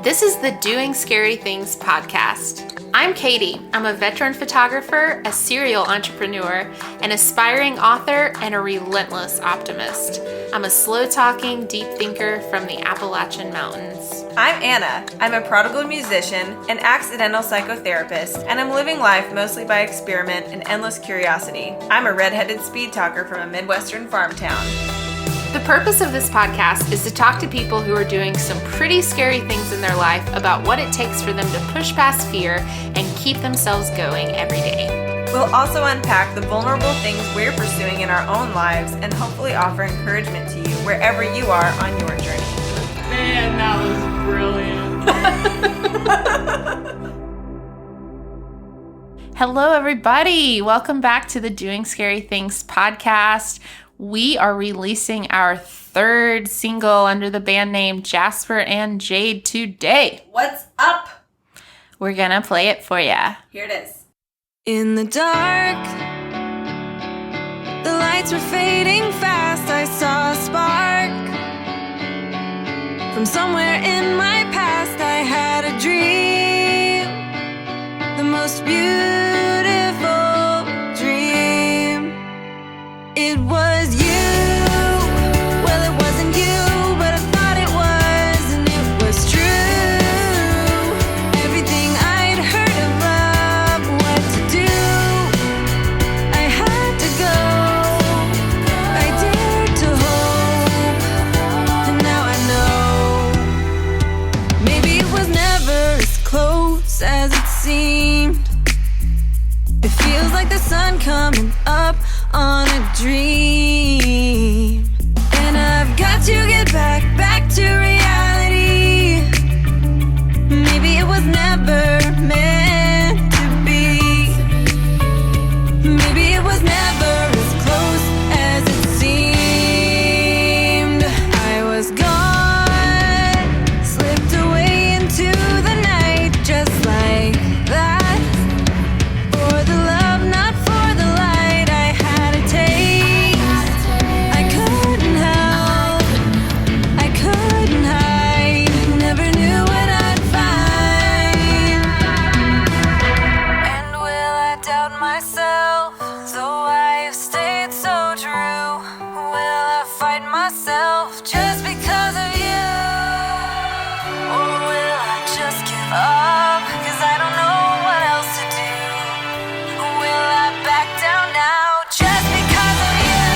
This is the Doing Scary Things podcast. I'm Katie. I'm a veteran photographer, a serial entrepreneur, an aspiring author, and a relentless optimist. I'm a slow-talking, deep thinker from the Appalachian Mountains. I'm Anna. I'm a prodigal musician, an accidental psychotherapist, and I'm living life mostly by experiment and endless curiosity. I'm a redheaded speed talker from a Midwestern farm town. The purpose of this podcast is to talk to people who are doing some pretty scary things in their life about what it takes for them to push past fear and keep themselves going every day. We'll also unpack the vulnerable things we're pursuing in our own lives and hopefully offer encouragement to you wherever you are on your journey. Man, that was brilliant. Hello, everybody. Welcome back to the Doing Scary Things podcast. We are releasing our third single under the band name Jasper and Jade today. What's up? We're gonna play it for ya. Here it is. In the dark, the lights were fading fast. I saw a spark from somewhere in my past. I had a dream, the most beautiful dream. It was you. Well, it wasn't you, but I thought it was, and it was true. Everything I'd heard of love, what to do, I had to go. I dared to hope, and now I know. Maybe it was never as close as it seemed. It feels like the sun coming up on a dream, and I've got to get back to reality. Maybe it was never meant to be. Maybe it was never as close as it seemed. I was gone, slipped away into the night just like that. For the love, not for the light, I had a taste. I couldn't help, I couldn't hide. Never knew what I'd find. And will I doubt myself, though I have stayed so true? Will I fight myself just because of you? Or will I just give up, 'cause I don't know what else to do? Will I back down now just because of you?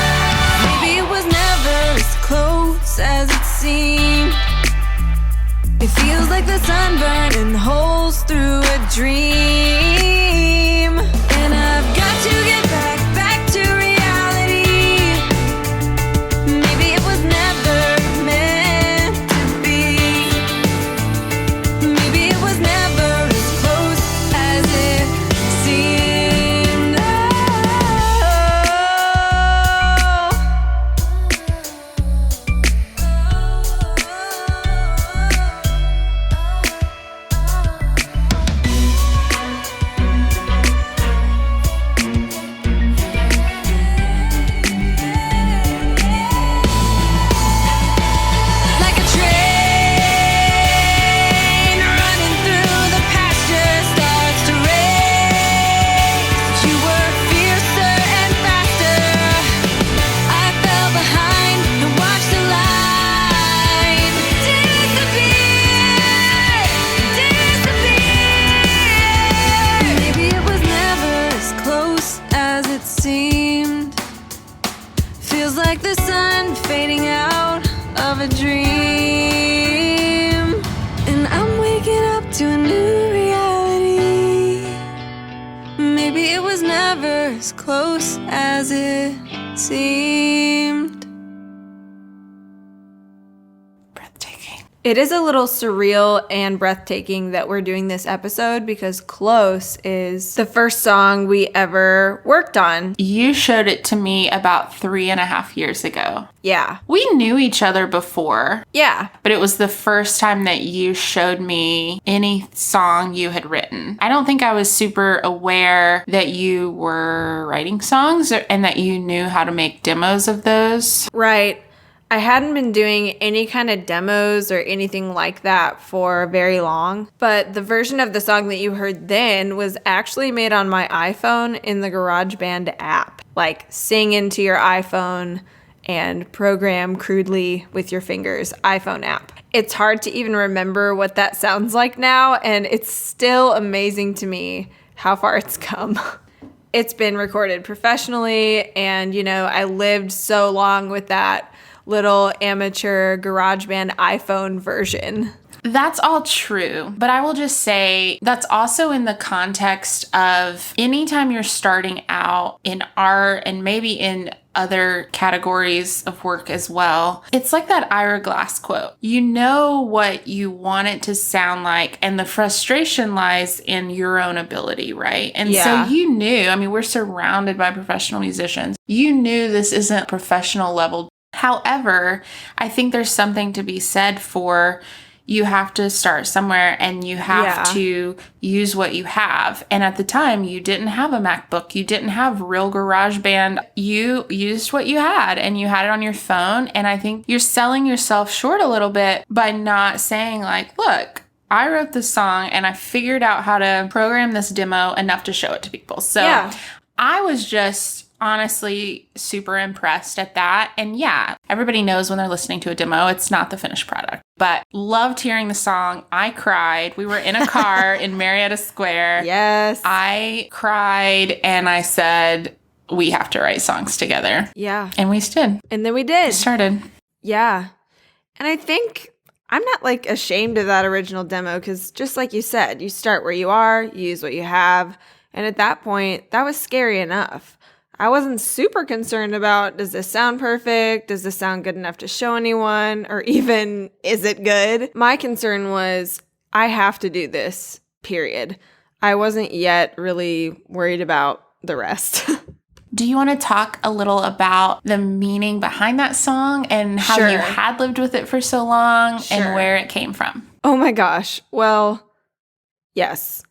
Maybe it was never as close as it seemed. It feels like the sun burning holes through a dream, and I've got to get back to reality. Maybe it was never meant to be. Maybe it was never as close as it seemed. Like a train running through the pasture starts to race. You were fiercer and faster. I fell behind and watched the light disappear. Maybe it was never as close as it seemed. Feels like the sun fading out of a dream, and I'm waking up to a new reality. Maybe it was never as close as it seemed. Breathtaking. It is a little surreal and breathtaking that we're doing this episode because Close is the first song we ever worked on. You showed it to me about 3.5 years ago. Yeah. We knew each other before, Yeah. but it was the first time that you showed me any song you had written. I don't think I was super aware that you were writing songs and that you knew how to make demos of those. Right. I hadn't been doing any kind of demos or anything like that for very long, but the version of the song that you heard then was actually made on my iPhone in the GarageBand app. Like, sing into your iPhone and program crudely with your fingers, iPhone app. It's hard to even remember what that sounds like now, and it's still amazing to me how far it's come. It's been recorded professionally, and, I lived so long with that little amateur GarageBand iPhone version. That's all true, but I will just say that's also in the context of anytime you're starting out in art and maybe in other categories of work as well. It's like that Ira Glass quote. You know what you want it to sound like, and the frustration lies in your own ability, right? And so you knew, we're surrounded by professional musicians. You knew this isn't professional level. However, I think there's something to be said for you have to start somewhere and you have to use what you have. And at the time, you didn't have a MacBook. You didn't have real GarageBand. You used what you had and you had it on your phone. And I think you're selling yourself short a little bit by not saying like, look, I wrote this song and I figured out how to program this demo enough to show it to people. So I was just honestly super impressed at that. And everybody knows when they're listening to a demo, it's not the finished product. But loved hearing the song. I cried. We were in a car in Marietta Square. Yes. I cried and I said, we have to write songs together. Yeah. And we did. And then we did. We started. Yeah. And I think I'm not like ashamed of that original demo because just like you said, you start where you are, you use what you have. And at that point, that was scary enough. I wasn't super concerned about, does this sound perfect? Does this sound good enough to show anyone? Or even, is it good? My concern was, I have to do this, period. I wasn't yet really worried about the rest. Do you want to talk a little about the meaning behind that song and how you had lived with it for so long and where it came from? Oh my gosh. Well, yes.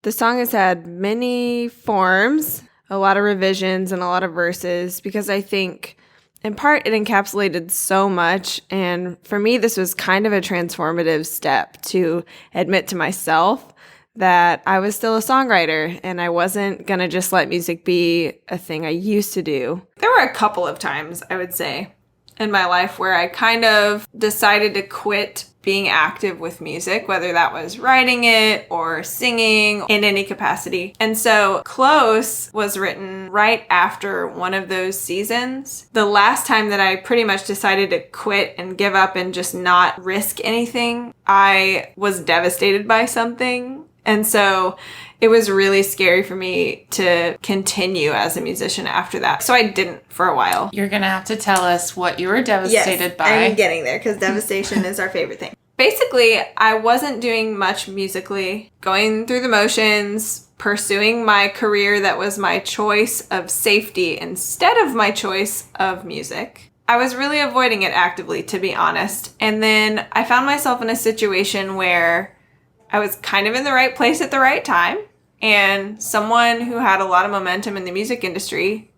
The song has had many forms, a lot of revisions and a lot of verses because I think in part it encapsulated so much. And for me, this was kind of a transformative step to admit to myself that I was still a songwriter and I wasn't going to just let music be a thing I used to do. There were a couple of times, I would say, in my life where I kind of decided to quit being active with music, whether that was writing it or singing in any capacity. And so Close was written right after one of those seasons. The last time that I pretty much decided to quit and give up and just not risk anything, I was devastated by something. And so it was really scary for me to continue as a musician after that. So I didn't for a while. You're going to have to tell us what you were devastated by. I'm getting there because devastation is our favorite thing. Basically, I wasn't doing much musically, going through the motions, pursuing my career that was my choice of safety instead of my choice of music. I was really avoiding it actively, to be honest. And then I found myself in a situation where I was kind of in the right place at the right time. And someone who had a lot of momentum in the music industry,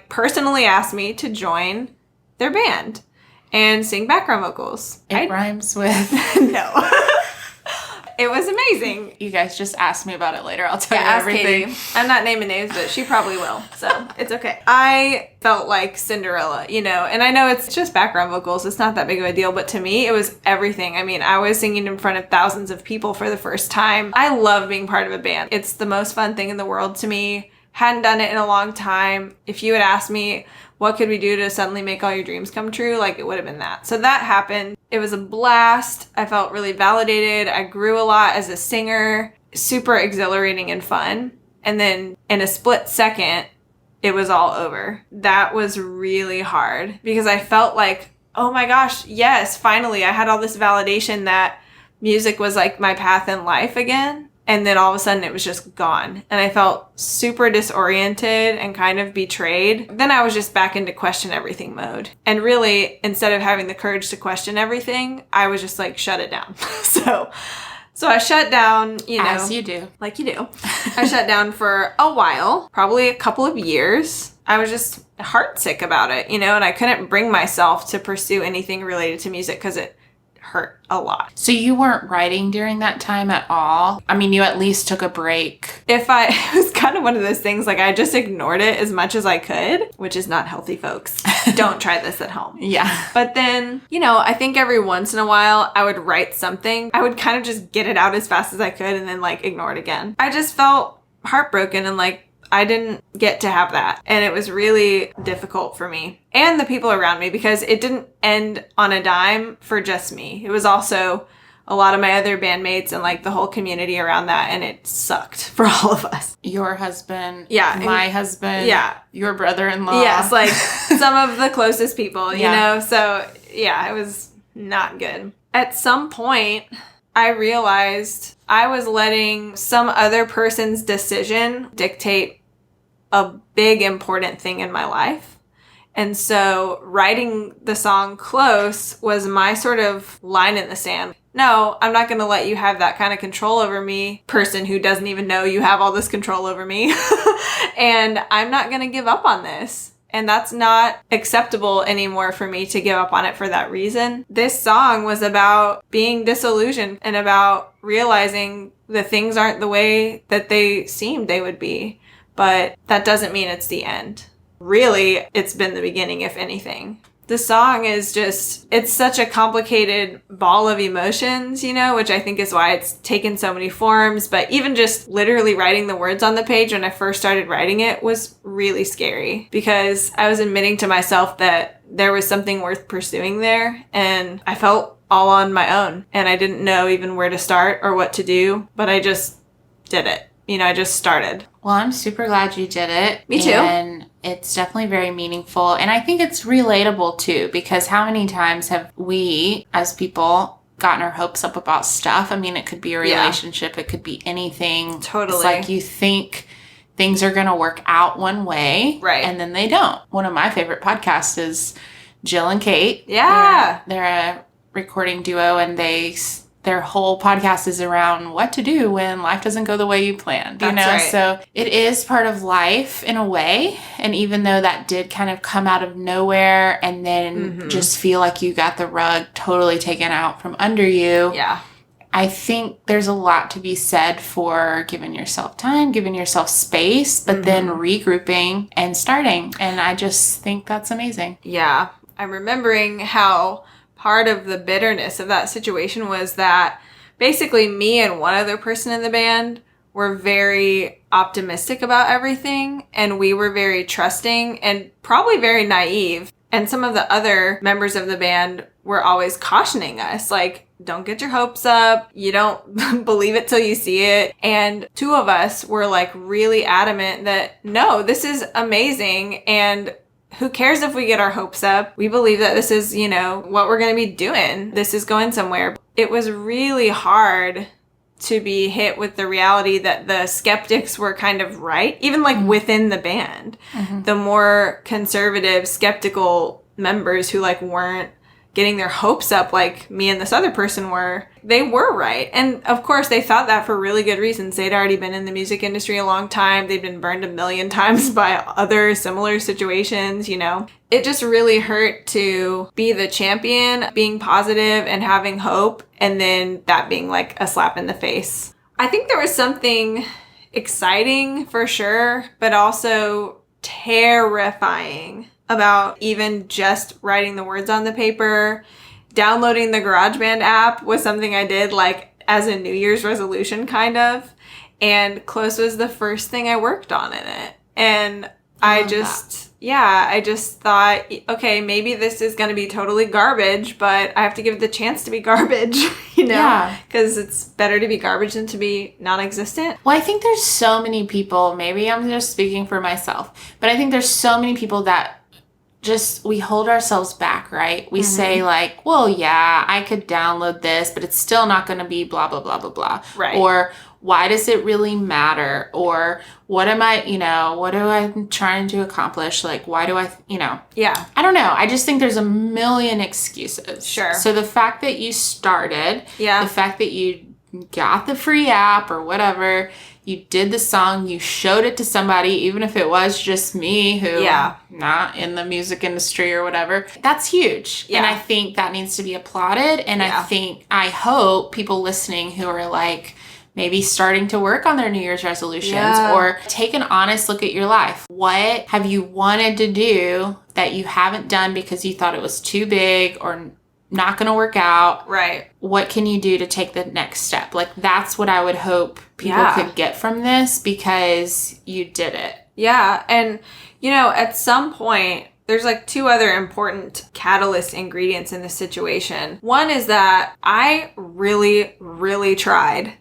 personally asked me to join their band and sing background vocals. It rhymes with... No. It was amazing. You guys just ask me about it later. I'll tell you ask everything. Katie. I'm not naming names, but she probably will. So it's okay. I felt like Cinderella, and I know it's just background vocals. It's not that big of a deal. But to me, it was everything. I was singing in front of thousands of people for the first time. I love being part of a band. It's the most fun thing in the world to me. Hadn't done it in a long time. If you had asked me, what could we do to suddenly make all your dreams come true? It would have been that. So that happened. It was a blast. I felt really validated. I grew a lot as a singer. Super exhilarating and fun. And then in a split second, it was all over. That was really hard because I felt like, oh my gosh, yes, finally I had all this validation that music was my path in life again. And then all of a sudden it was just gone. And I felt super disoriented and kind of betrayed. Then I was just back into question everything mode. And really, instead of having the courage to question everything, I was just shut it down. So I shut down, As you do. Like you do. I shut down for a while, probably a couple of years. I was just heartsick about it, you know, and I couldn't bring myself to pursue anything related to music because it hurt a lot. So you weren't writing during that time at all? I mean, you at least took a break. It was kind of one of those things, like I just ignored it as much as I could, which is not healthy, folks. Don't try this at home. Yeah. But then, you know, I think every once in a while I would write something. I would kind of just get it out as fast as I could and then like ignore it again. I just felt heartbroken and like I didn't get to have that. And it was really difficult for me and the people around me because it didn't end on a dime for just me. It was also a lot of my other bandmates and like the whole community around that. And it sucked for all of us. Your husband. Yeah. My husband. Yeah. Your brother-in-law. Yes. Like some of the closest people, you Yeah. know? So yeah, it was not good. At some point, I realized I was letting some other person's decision dictate a big important thing in my life. And so writing the song Close was my sort of line in the sand. No, I'm not going to let you have that kind of control over me, person who doesn't even know you have all this control over me. And I'm not going to give up on this. And that's not acceptable anymore for me to give up on it for that reason. This song was about being disillusioned and about realizing that things aren't the way that they seemed they would be. But that doesn't mean it's the end. Really, it's been the beginning, if anything. The song is just, it's such a complicated ball of emotions, you know, which I think is why it's taken so many forms. But even just literally writing the words on the page when I first started writing it was really scary because I was admitting to myself that there was something worth pursuing there. And I felt all on my own and I didn't know even where to start or what to do, but I just did it. You know, I just started. Well, I'm super glad you did it. Me too. And it's definitely very meaningful. And I think it's relatable too, because how many times have we, as people, gotten our hopes up about stuff? I mean, it could be a relationship. It could be anything. Totally. It's like you think things are going to work out one way. Right. And then they don't. One of my favorite podcasts is Jill and Kate. Yeah. They're a recording duo and their whole podcast is around what to do when life doesn't go the way you planned, you know? Right. So it is part of life in a way. And even though that did kind of come out of nowhere and then just feel like you got the rug totally taken out from under you. Yeah. I think there's a lot to be said for giving yourself time, giving yourself space, but then regrouping and starting. And I just think that's amazing. Yeah. I'm remembering how part of the bitterness of that situation was that basically me and one other person in the band were very optimistic about everything and we were very trusting and probably very naive. And some of the other members of the band were always cautioning us, like, don't get your hopes up. You don't believe it till you see it. And two of us were like really adamant that no, this is amazing. And who cares if we get our hopes up? We believe that this is, you know, what we're going to be doing. This is going somewhere. It was really hard to be hit with the reality that the skeptics were kind of right, even like within the band. The more conservative, skeptical members who like weren't getting their hopes up like me and this other person were, they were right. And of course they thought that for really good reasons. They'd already been in the music industry a long time. They'd been burned a million times by other similar situations, you know. It just really hurt to be the champion, being positive and having hope, and then that being like a slap in the face. I think there was something exciting for sure, but also terrifying about even just writing the words on the paper. Downloading the GarageBand app was something I did like as a New Year's resolution kind of. And Close was the first thing I worked on in it. And I just thought, okay, maybe this is going to be totally garbage, but I have to give it the chance to be garbage, you know? Yeah. Because it's better to be garbage than to be non-existent. Well, I think there's so many people, maybe I'm just speaking for myself, but I think there's so many people that just, we hold ourselves back, right? We say like, well, yeah, I could download this, but it's still not going to be blah, blah, blah, blah, blah. Right. Or why does it really matter? Or what am I, what do I trying to accomplish? Like, why do I, Yeah. I don't know. I just think there's a million excuses. Sure. So the fact that you started, Yeah. the fact that you got the free app or whatever, You did the song, you showed it to somebody, even if it was just me who not in the music industry or whatever. That's huge. Yeah. And I think that needs to be applauded. And I hope people listening who are like maybe starting to work on their New Year's resolutions or take an honest look at your life. What have you wanted to do that you haven't done because you thought it was too big or not going to work out? Right. What can you do to take the next step? Like, that's what I would hope people could get from this, because you did it. Yeah. And, you know, at some point, there's like two other important catalyst ingredients in this situation. One is that I really, really tried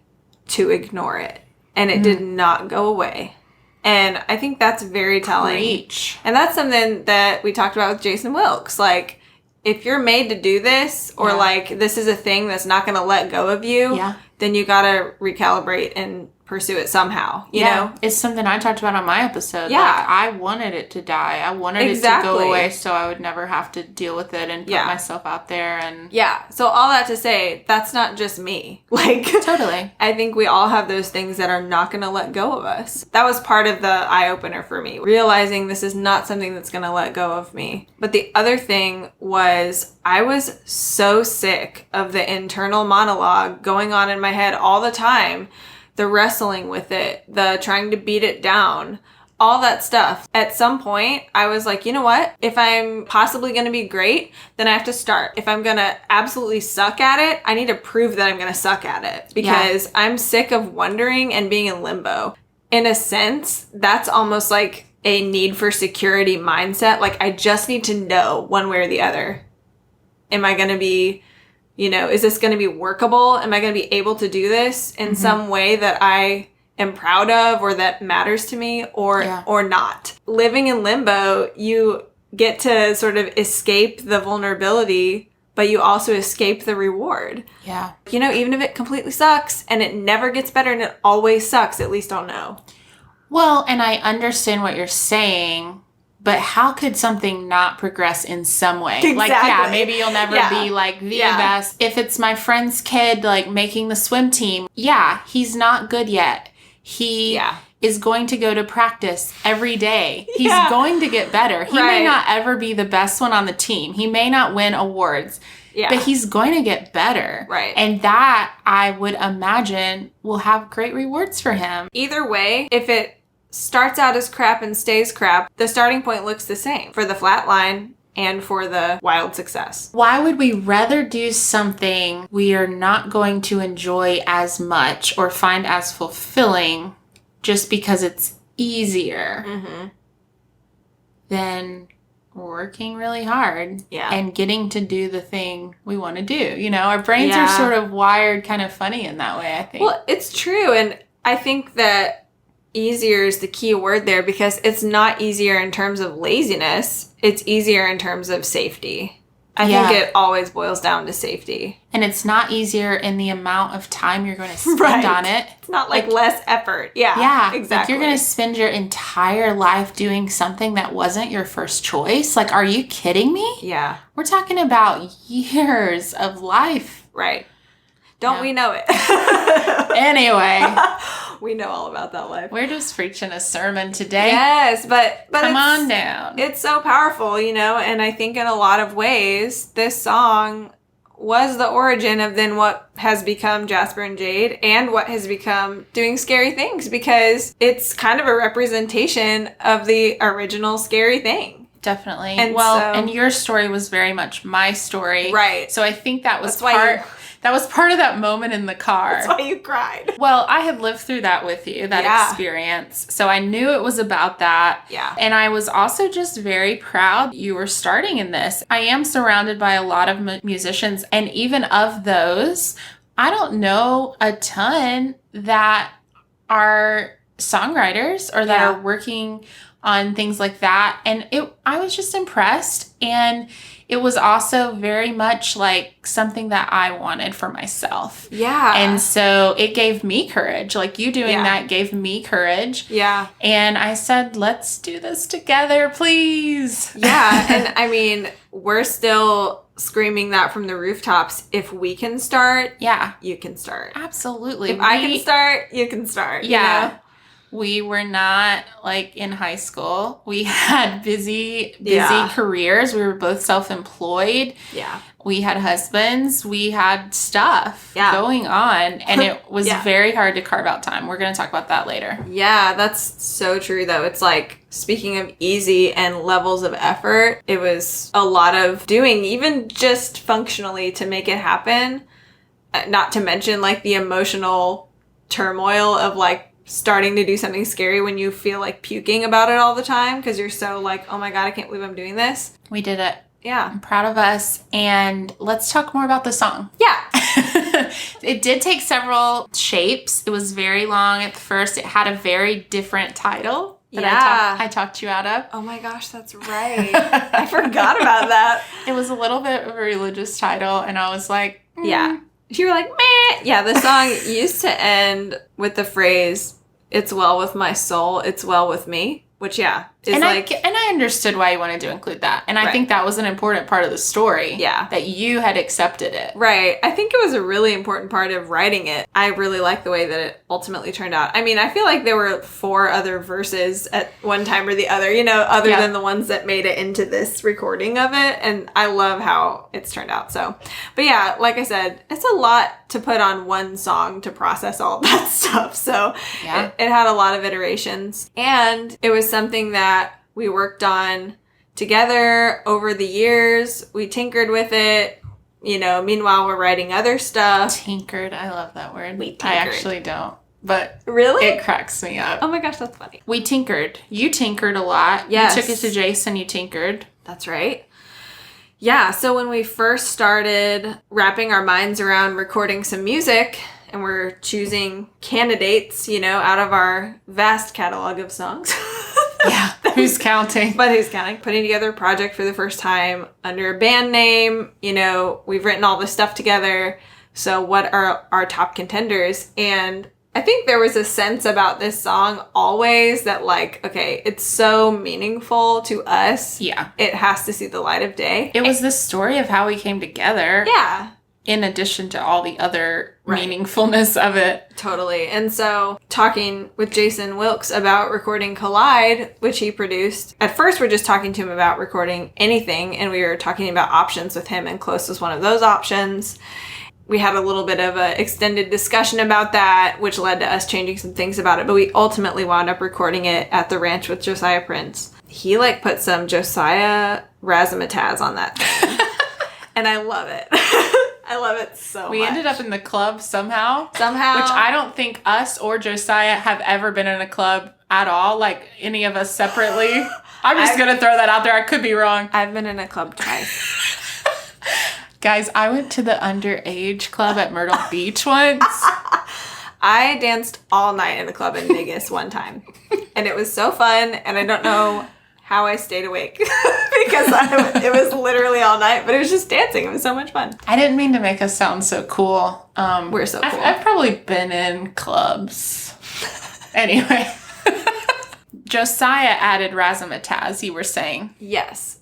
to ignore it, and it did not go away. And I think that's very telling. Preach. And that's something that we talked about with Jason Wilkes. Like, if you're made to do this, or like this is a thing that's not going to let go of you, then you got to recalibrate and pursue it somehow, you know? It's something I talked about on my episode. Yeah. Like, I wanted it to die. I wanted it to go away so I would never have to deal with it and put myself out there. And so all that to say, that's not just me. Like, totally. I think we all have those things that are not going to let go of us. That was part of the eye-opener for me, realizing this is not something that's going to let go of me. But the other thing was, I was so sick of the internal monologue going on in my head all the time. The wrestling with it, the trying to beat it down, all that stuff. At some point, I was like, you know what? If I'm possibly going to be great, then I have to start. If I'm going to absolutely suck at it, I need to prove that I'm going to suck at it, because I'm sick of wondering and being in limbo. In a sense, that's almost like a need for security mindset. Like, I just need to know one way or the other. Am I going to be... You know, is this going to be workable? Am I going to be able to do this in some way that I am proud of, or that matters to me, or not? Living in limbo, you get to sort of escape the vulnerability, but you also escape the reward. Yeah. You know, even if it completely sucks and it never gets better and it always sucks, at least I'll know. Well, and I understand what you're saying, but how could something not progress in some way? Exactly. Like, yeah, maybe you'll never be like the best. If it's my friend's kid, like making the swim team, he's not good yet. He is going to go to practice every day. He's going to get better. He may not ever be the best one on the team. He may not win awards. Yeah. But he's going to get better. Right. And that, I would imagine, will have great rewards for him. Either way, if it starts out as crap and stays crap, the starting point looks the same for the flat line and for the wild success. Why would we rather do something we are not going to enjoy as much or find as fulfilling just because it's easier than working really hard and getting to do the thing we want to do? You know, our brains are sort of wired kind of funny in that way, I think. Well, it's true. And I think that easier is the key word there, because it's not easier in terms of laziness. It's easier in terms of safety. I think it always boils down to safety. And it's not easier in the amount of time you're going to spend on it. It's not like less effort. Yeah, yeah, exactly. Like, you're going to spend your entire life doing something that wasn't your first choice. Like, are you kidding me? Yeah. We're talking about years of life. Right. Don't we know it? Anyway. We know all about that life. We're just preaching a sermon today. Yes, but come on down. It's so powerful, you know, and I think in a lot of ways, this song was the origin of then what has become Jasper and Jade and what has become Doing Scary Things, because it's kind of a representation of the original Scary Thing. Definitely. And and your story was very much my story. Right. So I think that was that was part of that moment in the car. That's why you cried. Well, I had lived through that with you, that experience. So I knew it was about that. Yeah. And I was also just very proud you were starting in this. I am surrounded by a lot of musicians. And even of those, I don't know a ton that are songwriters or that are working on things like that. And I was just impressed. And it was also very much like something that I wanted for myself. Yeah. And so it gave me courage. Like, you doing that gave me courage. Yeah. And I said, let's do this together, please. Yeah. And I mean, we're still screaming that from the rooftops. If we can start, Yeah. you can start. Absolutely. If I can start, you can start. Yeah. You know? We were not like in high school. We had busy Yeah. careers. We were both self-employed. Yeah. We had husbands. We had stuff going on. And it was very hard to carve out time. We're going to talk about that later. Yeah, that's so true, though. It's like, speaking of easy and levels of effort, it was a lot of doing, even just functionally, to make it happen. Not to mention, like, the emotional turmoil of, like, starting to do something scary when you feel like puking about it all the time because you're so like, oh my God, I can't believe I'm doing this. We did it. Yeah. I'm proud of us. And let's talk more about the song. Yeah. It did take several shapes. It was very long at first. It had a very different title that I talked you out of. Oh my gosh, that's right. I forgot about that. It was a little bit of a religious title, and I was like, Yeah. You were like, meh. Yeah, the song used to end with the phrase, "It's well with my soul, it's well with me." Which, is and like... I understood why you wanted to include that. And I think that was an important part of the story. Yeah. That you had accepted it. Right. I think it was a really important part of writing it. I really like the way that it ultimately turned out. I mean, I feel like there were 4 other verses at one time or the other, other than the ones that made it into this recording of it. And I love how it's turned out. So, but yeah, like I said, it's a lot to put on one song to process all that stuff. So it had a lot of iterations. And it was something that we worked on together over the years. We tinkered with it. Meanwhile, we're writing other stuff. Tinkered. I love that word. We tinkered. I actually don't. But really? It cracks me up. Oh my gosh, that's funny. We tinkered. You tinkered a lot. Yes. You took it to Jason, you tinkered. That's right. Yeah, so when we first started wrapping our minds around recording some music, and we're choosing candidates, out of our vast catalog of songs. Yeah, who's counting? But who's counting? Putting together a project for the first time under a band name. We've written all this stuff together. So what are our top contenders? And I think there was a sense about this song always that, like, okay, it's so meaningful to us. Yeah. It has to see the light of day. It was the story of how we came together. Yeah. In addition to all the other meaningfulness of it. Totally. And so talking with Jason Wilkes about recording Collide, which he produced, at first we're just talking to him about recording anything, and we were talking about options with him, and Close was one of those options. We had a little bit of an extended discussion about that, which led to us changing some things about it, but we ultimately wound up recording it at the ranch with Josiah Prince. He put some Josiah-raz-a-ma-taz on that thing. And I love it. I love it so much. We ended up in the club somehow. Which I don't think us or Josiah have ever been in a club at all, like any of us separately. I'm just going to throw that out there. I could be wrong. I've been in a club twice. Guys, I went to the underage club at Myrtle Beach once. I danced all night in a club in Vegas one time. And it was so fun, and I don't know how I stayed awake because it was literally all night, but it was just dancing. It was so much fun. I didn't mean to make us sound so cool. We're so cool. I've probably been in clubs. Anyway. Josiah added Raz-a-ma-taz, you were saying. Yes.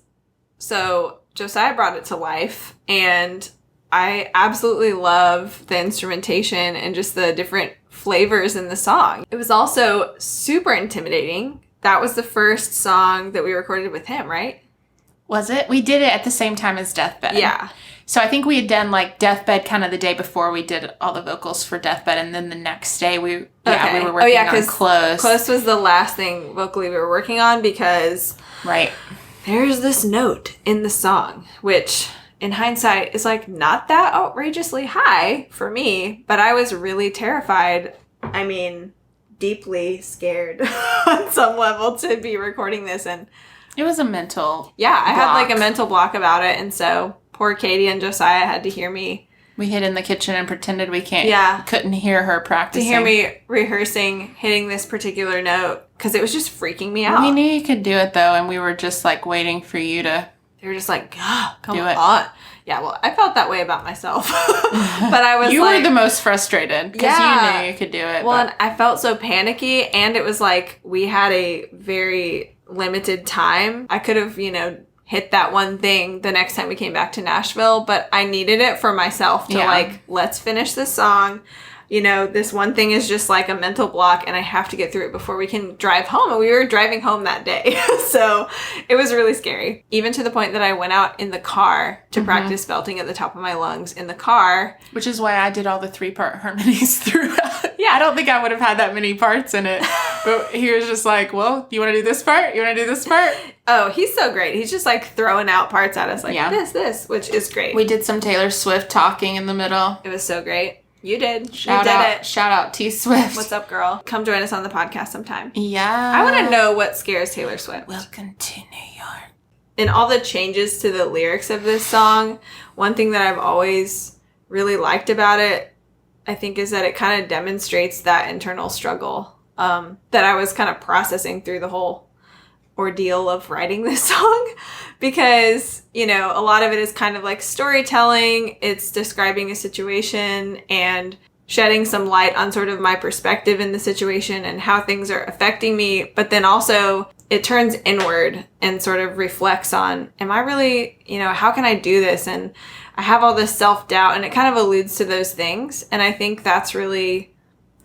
So Josiah brought it to life, and I absolutely love the instrumentation and just the different flavors in the song. It was also super intimidating. That was the first song that we recorded with him, right? Was it? We did it at the same time as Deathbed. Yeah. So I think we had done Deathbed kind of the day before we did all the vocals for Deathbed, and then the next day we were working on Close. Close was the last thing vocally we were working on because there's this note in the song, which in hindsight is not that outrageously high for me, but I was really terrified. I mean, deeply scared on some level to be recording this, and it was a mental I block. had a mental block about it, and so poor Katie and Josiah had to hear me. We hid in the kitchen and pretended we couldn't hear her practicing. To hear me rehearsing, hitting this particular note, because it was just freaking me out. We knew you could do it though, and we were just waiting for you to. They were just come on. Yeah, well, I felt that way about myself. But I was you were the most frustrated because you knew you could do it. Well, and I felt so panicky, and it was we had a very limited time. I could have, hit that one thing the next time we came back to Nashville, but I needed it for myself to like, let's finish this song. You know, this one thing is just like a mental block and I have to get through it before we can drive home. And we were driving home that day. So it was really scary. Even to the point that I went out in the car to practice belting at the top of my lungs in the car. Which is why I did all the 3-part harmonies throughout. Yeah, I don't think I would have had that many parts in it. But he was just like, well, you want to do this part? You want to do this part? Oh, he's so great. He's just like throwing out parts at us like this, which is great. We did some Taylor Swift talking in the middle. It was so great. You did. Shout out T Swift. What's up, girl? Come join us on the podcast sometime. Yeah. I want to know what scares Taylor Swift. Welcome to New York. In all the changes to the lyrics of this song, one thing that I've always really liked about it, I think, is that it kind of demonstrates that internal struggle that I was kind of processing through the whole ordeal of writing this song. Because, you know, a lot of it is kind of like storytelling. It's describing a situation and shedding some light on sort of my perspective in the situation and how things are affecting me. But then also it turns inward and sort of reflects on, am I really, you know, how can I do this? And I have all this self-doubt, and it kind of alludes to those things. And I think that's really,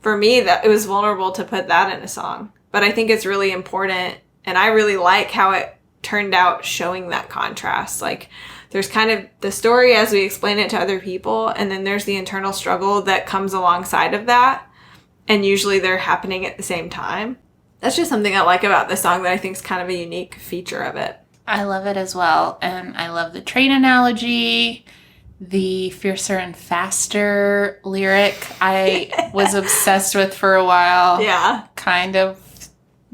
for me, that it was vulnerable to put that in a song. But I think it's really important. And I really like how it turned out showing that contrast. Like, there's kind of the story as we explain it to other people, and then there's the internal struggle that comes alongside of that, and usually they're happening at the same time. That's just something I like about this song that I think is kind of a unique feature of it. I love it as well, and I love the train analogy, the fiercer and faster lyric I was obsessed with for a while. Yeah. Kind of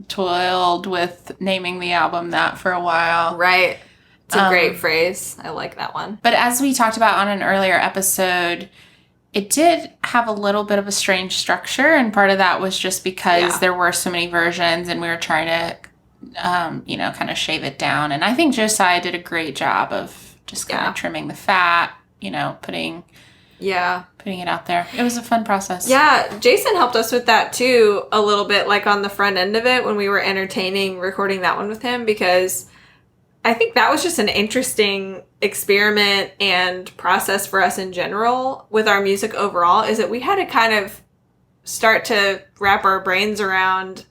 toiled with naming the album that for a while. Right. It's a great phrase. I like that one. But as we talked about on an earlier episode, it did have a little bit of a strange structure, and part of that was just because there were so many versions and we were trying to, you know, kind of shave it down. And I think Josiah did a great job of just kind of trimming the fat, you know, putting it out there. It was a fun process. Yeah, Jason helped us with that too a little bit, like on the front end of it when we were entertaining recording that one with him, because I think that was just an interesting experiment and process for us in general with our music overall, is that we had to kind of start to wrap our brains around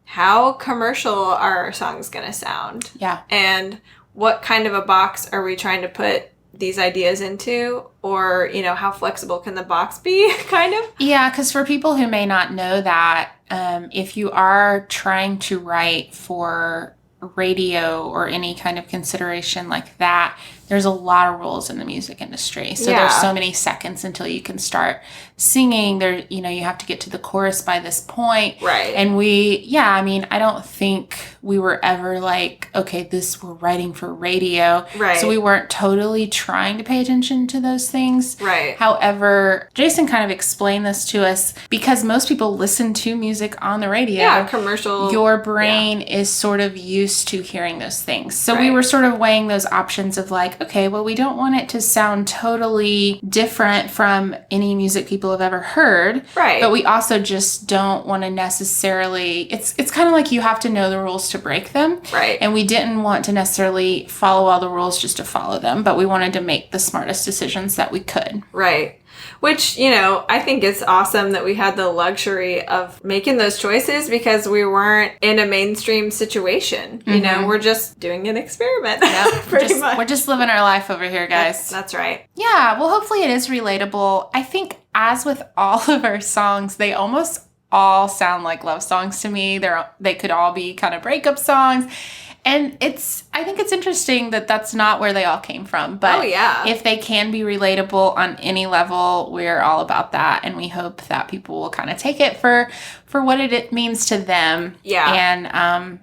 how commercial are our songs going to sound. Yeah. And what kind of a box are we trying to put these ideas into, or, you know, how flexible can the box be, kind of? Yeah, because for people who may not know that, if you are trying to write for radio or any kind of consideration like that, there's a lot of rules in the music industry. So there's so many seconds until you can start singing. There, you know, you have to get to the chorus by this point. Right. And I mean, I don't think we were ever like, okay, we're writing for radio. Right. So we weren't totally trying to pay attention to those things. Right. However, Jason kind of explained this to us because most people listen to music on the radio. Yeah, commercial. Your brain is sort of used to hearing those things. So we were sort of weighing those options of like, okay, well, we don't want it to sound totally different from any music people have ever heard. Right. But we also just don't want to necessarily, it's kind of like you have to know the rules to break them. Right. And we didn't want to necessarily follow all the rules just to follow them, but we wanted to make the smartest decisions that we could. Right. Which, you know, I think it's awesome that we had the luxury of making those choices because we weren't in a mainstream situation. You know, we're just doing an experiment. Pretty much. We're just living our life over here, guys. That's right. Yeah, well, hopefully it is relatable. I think as with all of our songs, they almost all sound like love songs to me. They could all be kind of breakup songs. And I think it's interesting that that's not where they all came from. But if they can be relatable on any level, we're all about that. And we hope that people will kind of take it for what it means to them. Yeah. And,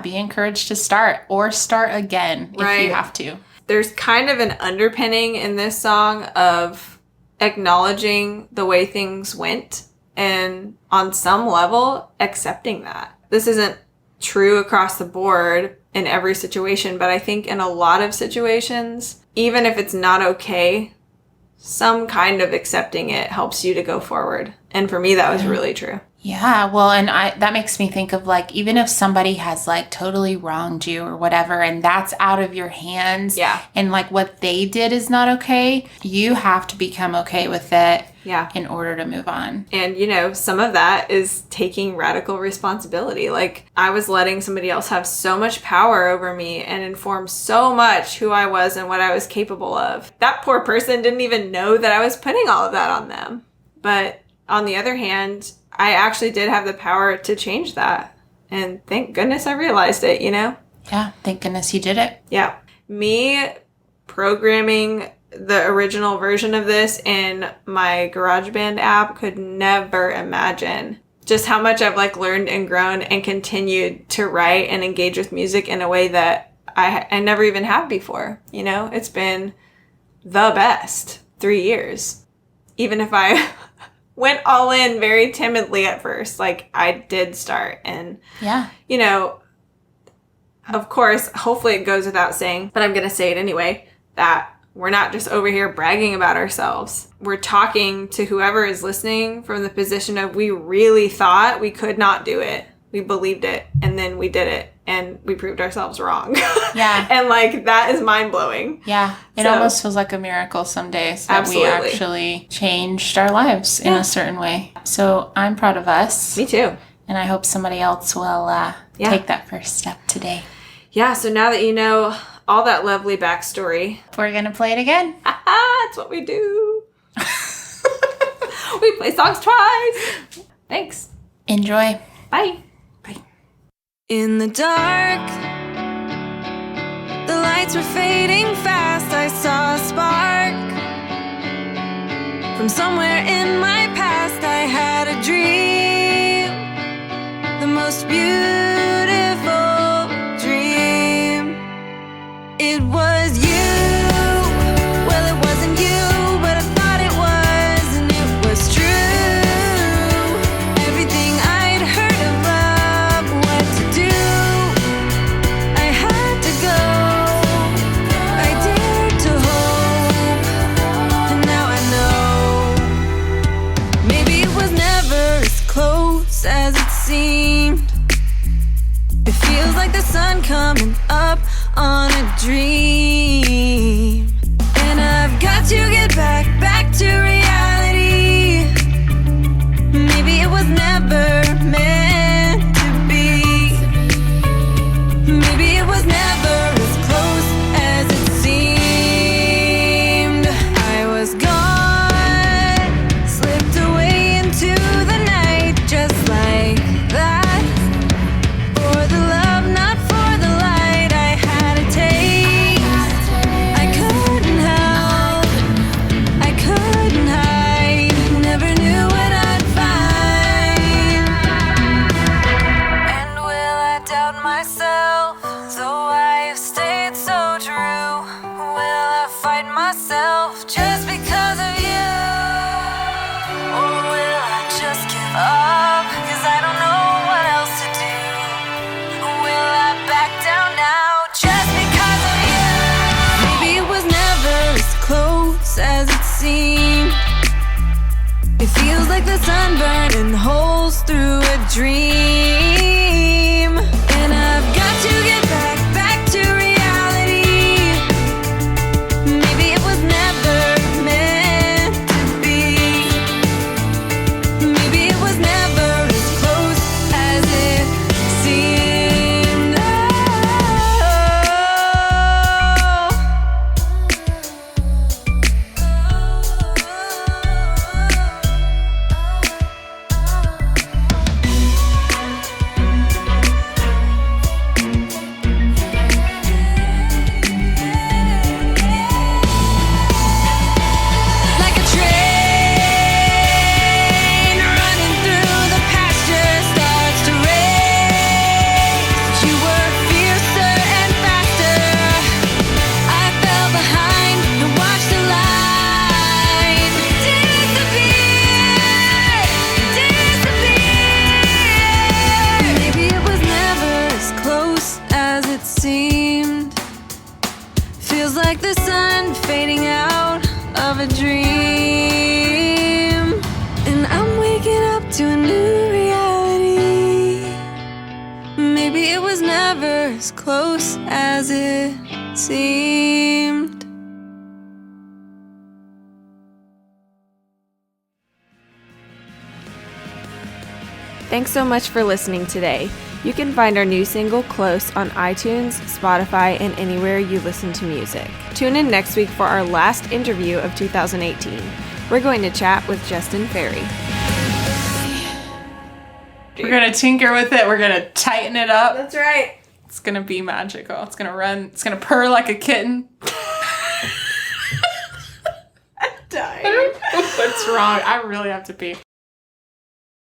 be encouraged to start again if you have to. There's kind of an underpinning in this song of acknowledging the way things went and on some level accepting that. This isn't true across the board in every situation, but I think in a lot of situations, even if it's not okay, some kind of accepting it helps you to go forward. And for me, that was really true. Yeah, well, and that makes me think of like, even if somebody has like totally wronged you or whatever, and that's out of your hands, and like what they did is not okay, you have to become okay with it in order to move on. And, you know, some of that is taking radical responsibility. Like, I was letting somebody else have so much power over me and inform so much who I was and what I was capable of. That poor person didn't even know that I was putting all of that on them. But on the other hand, I actually did have the power to change that. And thank goodness I realized it, you know? Yeah, thank goodness you did it. Yeah. Me programming the original version of this in my GarageBand app could never imagine just how much I've like learned and grown and continued to write and engage with music in a way that I never even have before. You know, it's been the best 3 years. Even if I went all in very timidly at first, like I did start. And, you know, of course, hopefully it goes without saying, but I'm going to say it anyway, that we're not just over here bragging about ourselves. We're talking to whoever is listening from the position of we really thought we could not do it. We believed it, and then we did it, and we proved ourselves wrong. Yeah. And, like, that is mind-blowing. Yeah. It almost feels like a miracle some days that we actually changed our lives in a certain way. So I'm proud of us. Me too. And I hope somebody else will take that first step today. Yeah, so now that you know all that lovely backstory, we're going to play it again. That's what we do. We play songs twice. Thanks. Enjoy. Bye. In the dark, the lights were fading fast. I saw a spark from somewhere in my past. I had a dream, the most beautiful dream. It was you. Well, it wasn't you, but I thought it was, and it was true. Everything I'd heard about what to do, I had to go. I dared to hope, and now I know. Maybe it was never as close as it seemed. It feels like the sun coming up on a dream, and I've got to get back to reality. Maybe it was never meant to be. Maybe it was never as close as it seemed. I was gone, slipped away into the night, just like that. For the love, not for the light, I had a taste. I couldn't help, I couldn't hide. Never knew what I'd find. And will I doubt myself, though I have stayed so true? Will I fight myself just because of you? Or will I just give up, 'cause I don't know what else to do? Will I back down now just because of you? Maybe it was never as close as it seemed. It feels like the sun burning holes through a dream, and I've got to get back to reality. Maybe it was never meant to be. Maybe it was never as close as it seemed. Like a train running through the pasture starts to race. You were fiercer and faster. I fell behind and watched the light disappear. Maybe it was never as close as it seemed. Feels like the sun fading out of a dream, and I'm waking up to a new reality. was never as close as it seemed. Thanks so much for listening today. You can find our new single, Close, on iTunes, Spotify, and anywhere you listen to music. Tune in next week for our last interview of 2018. We're going to chat with Justin Ferry. We're going to tinker with it. We're going to tighten it up. That's right. It's going to be magical. It's going to run. It's going to purr like a kitten. I'm dying. What's wrong? I really have to pee.